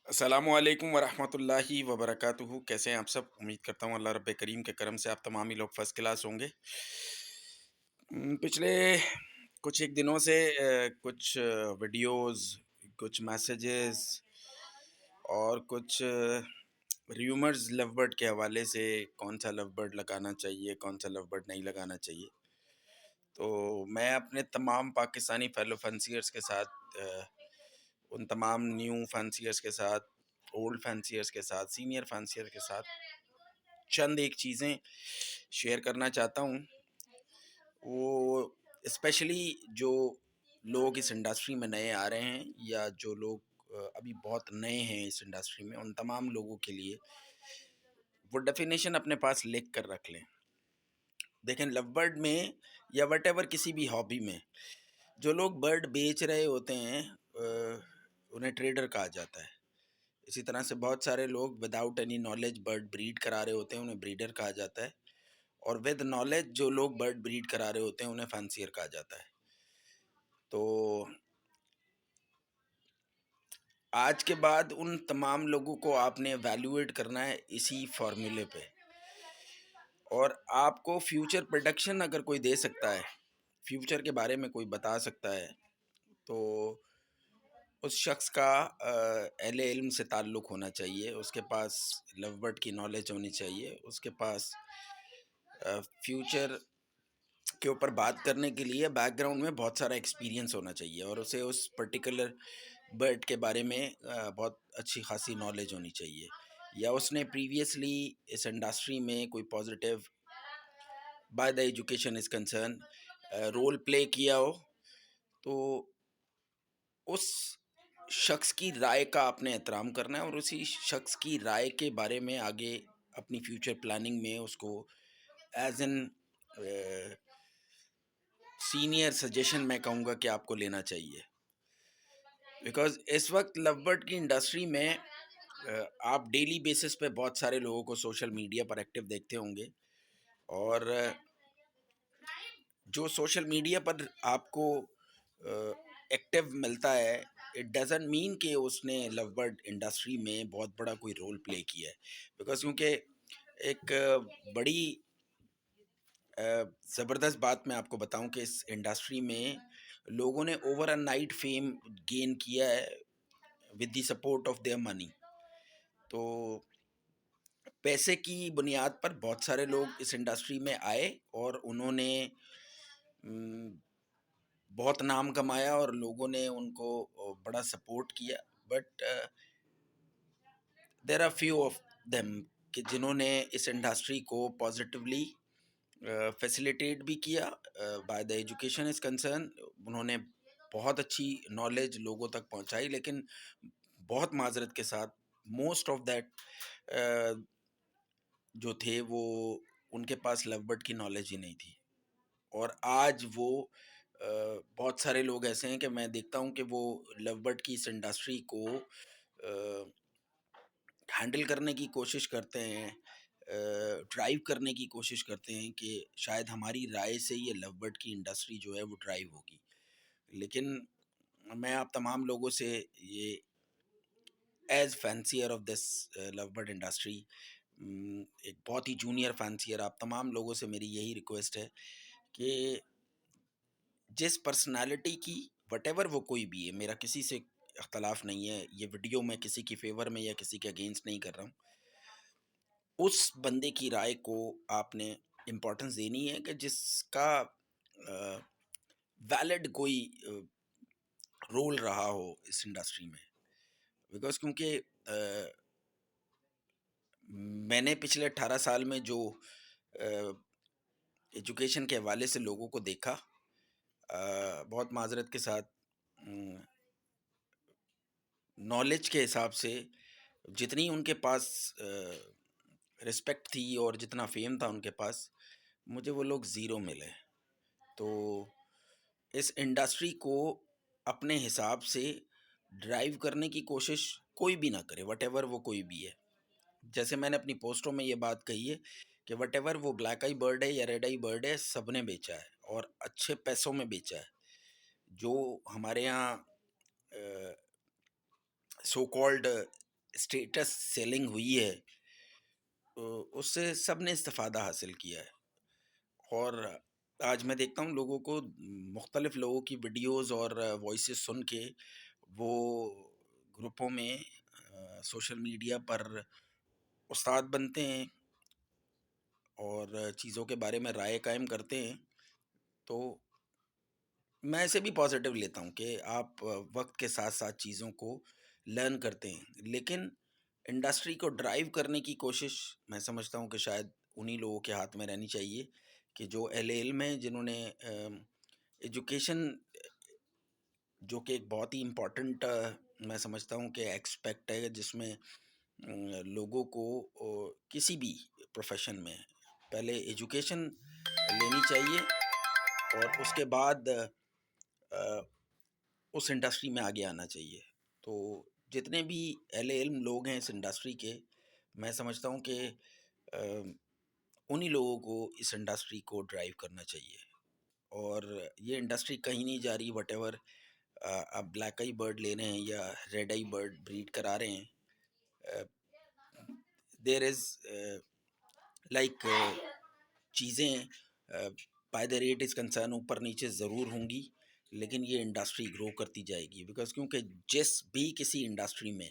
السلام علیکم ورحمۃ اللہ وبرکاتہ، کیسے ہیں آپ سب؟ امید کرتا ہوں اللہ رب کریم کے کرم سے آپ تمام ہی لوگ فرسٹ کلاس ہوں گے۔ پچھلے کچھ ایک دنوں سے کچھ ویڈیوز، کچھ میسیجز اور کچھ ریومرز لو برڈ کے حوالے سے، کون سا لو برڈ لگانا چاہیے، کون سا لو برڈ نہیں لگانا چاہیے، تو میں اپنے تمام پاکستانی فیلو فینسیئرس کے ساتھ، ان تمام نیو فینسیئرس کے ساتھ، اولڈ فینسیئرس کے ساتھ، سینئر فینسیئر کے ساتھ چند ایک چیزیں شیئر کرنا چاہتا ہوں۔ وہ اسپیشلی جو لوگ اس انڈسٹری میں نئے آ رہے ہیں، یا جو لوگ ابھی بہت نئے ہیں اس انڈسٹری میں، ان تمام لوگوں کے لیے وہ ڈیفینیشن اپنے پاس لکھ کر رکھ لیں۔ دیکھیں، لو برڈ میں یا وٹ ایور کسی بھی ہابی میں جو لوگ برڈ بیچ رہے ہوتے ہیں، انہیں ٹریڈر کہا جاتا ہے۔ اسی طرح سے بہت سارے لوگ without any knowledge bird breed کرا رہے ہوتے ہیں، انہیں بریڈر کہا جاتا ہے۔ اور ود نالج جو لوگ برڈ بریڈ کرا رہے ہوتے ہیں، انہیں فینسیئر کہا جاتا ہے۔ تو آج کے بعد ان تمام لوگوں کو آپ نے ایویلویٹ کرنا ہے اسی فارمولے پہ، اور آپ کو فیوچر پروڈکشن اگر کوئی دے سکتا ہے، فیوچر کے بارے میں کوئی بتا سکتا ہے، تو اس شخص کا اہل علم سے تعلق ہونا چاہیے، اس کے پاس لو برڈ کی نالج ہونی چاہیے، اس کے پاس فیوچر کے اوپر بات کرنے کے لیے بیک گراؤنڈ میں بہت سارا ایکسپیرینس ہونا چاہیے، اور اسے اس پرٹیکولر برڈ کے بارے میں بہت اچھی خاصی نالج ہونی چاہیے، یا اس نے پریویسلی اس انڈسٹری میں کوئی positive by the education is concern role play کیا ہو، تو اس شخص کی رائے کا آپ نے احترام کرنا ہے، اور اسی شخص کی رائے کے بارے میں آگے اپنی فیوچر پلاننگ میں اس کو ایز این سینئر سجیشن میں کہوں گا کہ آپ کو لینا چاہیے۔ بیکاز اس وقت لو برڈ کی انڈسٹری میں آپ ڈیلی بیسس پہ بہت سارے لوگوں کو سوشل میڈیا پر ایکٹیو دیکھتے ہوں گے، اور جو سوشل میڈیا پر آپ کو ایکٹیو ملتا ہے، اٹ ڈزنٹ مین کہ اس نے لو برڈ انڈسٹری میں بہت بڑا کوئی رول پلے کیا ہے۔ بیکاز کیونکہ ایک بڑی زبردست بات میں آپ کو بتاؤں کہ اس انڈسٹری میں لوگوں نے over a night fame gain کیا ہے with the support of their money. تو پیسے کی بنیاد پر بہت سارے لوگ اس انڈسٹری میں آئے، اور انہوں نے بہت نام کمایا، اور لوگوں نے ان کو بڑا سپورٹ کیا، but there are few of them کہ جنہوں نے اس انڈسٹری کو پازیٹیولی فیسیلیٹیٹ بھی کیا by the education is concern, انہوں نے بہت اچھی نالج لوگوں تک پہنچائی، لیکن بہت معذرت کے ساتھ موسٹ آف دیٹ جو تھے وہ ان کے پاس لو برڈ کی نالج ہی نہیں تھی۔ اور آج وہ بہت سارے لوگ ایسے ہیں کہ میں دیکھتا ہوں کہ وہ لو برڈ کی اس انڈسٹری کو ہینڈل کرنے کی کوشش کرتے ہیں، ڈرائیو کرنے کی کوشش کرتے ہیں کہ شاید ہماری رائے سے یہ لو برڈ کی انڈسٹری جو ہے وہ ڈرائیو ہوگی۔ لیکن میں آپ تمام لوگوں سے یہ as fancier of this love bird industry, ایک بہت ہی جونیئر فینسیئر، آپ تمام لوگوں سے میری یہی ریکویسٹ ہے کہ جس پرسنالٹی کی وٹ ایور وہ کوئی بھی ہے، میرا کسی سے اختلاف نہیں ہے، یہ ویڈیو میں کسی کی فیور میں یا کسی کے اگینسٹ نہیں کر رہا ہوں، اس بندے کی رائے کو آپ نے امپورٹنس دینی ہے کہ جس کا ویلڈ کوئی رول رہا ہو اس انڈسٹری میں۔ بیکاز کیونکہ میں نے پچھلے 18 سال میں جو ایجوکیشن کے حوالے سے لوگوں کو دیکھا، بہت معذرت کے ساتھ نالج کے حساب سے جتنی ان کے پاس رسپیکٹ تھی اور جتنا فیم تھا ان کے پاس، مجھے وہ لوگ زیرو ملے۔ تو اس انڈسٹری کو اپنے حساب سے ڈرائیو کرنے کی کوشش کوئی بھی نہ کرے، وٹ ایور وہ کوئی بھی ہے۔ جیسے میں نے اپنی پوسٹوں میں یہ بات کہی ہے کہ وٹ ایور وہ بلیک آئی برڈ ہے یا ریڈ آئی برڈ ہے، سب نے بیچا ہے اور اچھے پیسوں میں بیچا ہے۔ جو ہمارے یہاں سو کالڈ اسٹیٹس سیلنگ ہوئی ہے، اس سے سب نے استفادہ حاصل کیا ہے. اور آج میں دیکھتا ہوں لوگوں کو، مختلف لوگوں کی ویڈیوز اور وائسز سن کے وہ گروپوں میں سوشل میڈیا پر استاد بنتے ہیں اور چیزوں کے بارے میں رائے قائم کرتے ہیں. تو میں اسے بھی پازیٹیو لیتا ہوں کہ آپ وقت کے ساتھ ساتھ چیزوں کو لرن کرتے ہیں، لیکن انڈسٹری کو ڈرائیو کرنے کی کوشش میں سمجھتا ہوں کہ شاید انہی لوگوں کے ہاتھ میں رہنی چاہیے کہ جو اہل علم ہیں، جنہوں نے ایجوکیشن، جو کہ ایک بہت ہی امپورٹنٹ میں سمجھتا ہوں کہ ایکسپیکٹ ہے، جس میں لوگوں کو کسی بھی پروفیشن میں پہلے ایجوکیشن لینی چاہیے اور اس کے بعد اس انڈسٹری میں آگے آنا چاہیے. تو جتنے بھی اہل علم لوگ ہیں اس انڈسٹری کے، میں سمجھتا ہوں کہ انہی لوگوں کو اس انڈسٹری کو ڈرائیو کرنا چاہیے. اور یہ انڈسٹری کہیں نہیں جا رہی، وٹ ایور آپ بلیک آئی برڈ لے رہے ہیں یا ریڈ آئی برڈ بریڈ کرا رہے ہیں، دیر از لائک چیزیں by the rate is concern اوپر نیچے ضرور ہوں گی، لیکن یہ انڈسٹری گرو کرتی جائے گی. بیکاز کیونکہ جس بھی کسی انڈسٹری میں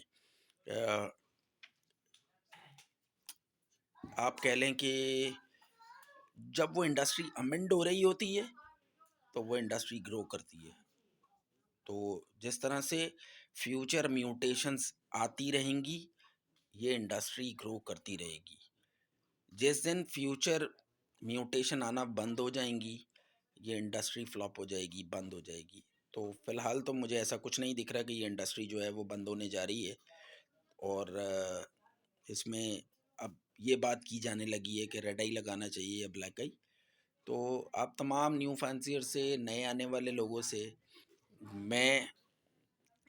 آپ کہہ لیں کہ جب وہ انڈسٹری امنڈ ہو رہی ہوتی ہے تو وہ انڈسٹری گرو کرتی ہے. تو جس طرح سے فیوچر میوٹیشنز آتی رہیں گی، یہ انڈسٹری گرو کرتی رہے گی. جس دن فیوچر میوٹیشن آنا بند ہو جائیں گی، یہ انڈسٹری فلاپ ہو جائے گی، بند ہو جائے گی. تو فی الحال تو مجھے ایسا کچھ نہیں دکھ رہا کہ یہ انڈسٹری جو ہے وہ بند ہونے جا رہی ہے. اور اس میں اب یہ بات کی جانے لگی ہے کہ ریڈ آئی لگانا چاہیے یا بلیک آئی. تو آپ تمام نیو فینسیئر سے، نئے آنے والے لوگوں سے، میں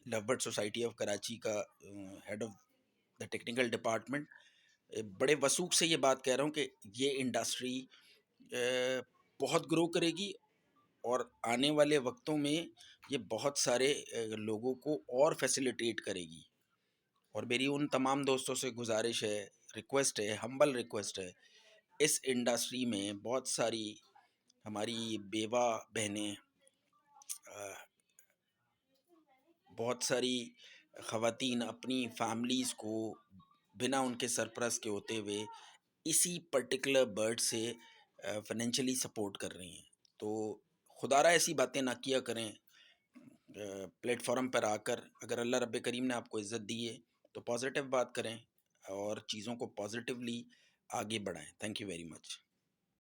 love bird society of Karachi کا head of the technical department بڑے وثوق سے یہ بات کہہ رہا ہوں کہ یہ انڈسٹری بہت گرو کرے گی اور آنے والے وقتوں میں یہ بہت سارے لوگوں کو اور فیسیلیٹیٹ کرے گی. اور میری ان تمام دوستوں سے گزارش ہے، ریکویسٹ ہے، ہمبل ریکویسٹ ہے، اس انڈسٹری میں بہت ساری ہماری بیوہ بہنیں، بہت ساری خواتین اپنی فیملیز کو بنا ان کے سرپرست کے ہوتے ہوئے اسی پرٹیکولر برڈ سے فائنینشلی سپورٹ کر رہی ہیں. تو خدا را ایسی باتیں نہ کیا کریں پلیٹ فارم پر آ کر. اگر اللہ رب کریم نے آپ کو عزت دی ہے تو پازیٹیو بات کریں اور چیزوں کو پازیٹیولی آگے بڑھائیں. Thank you very much.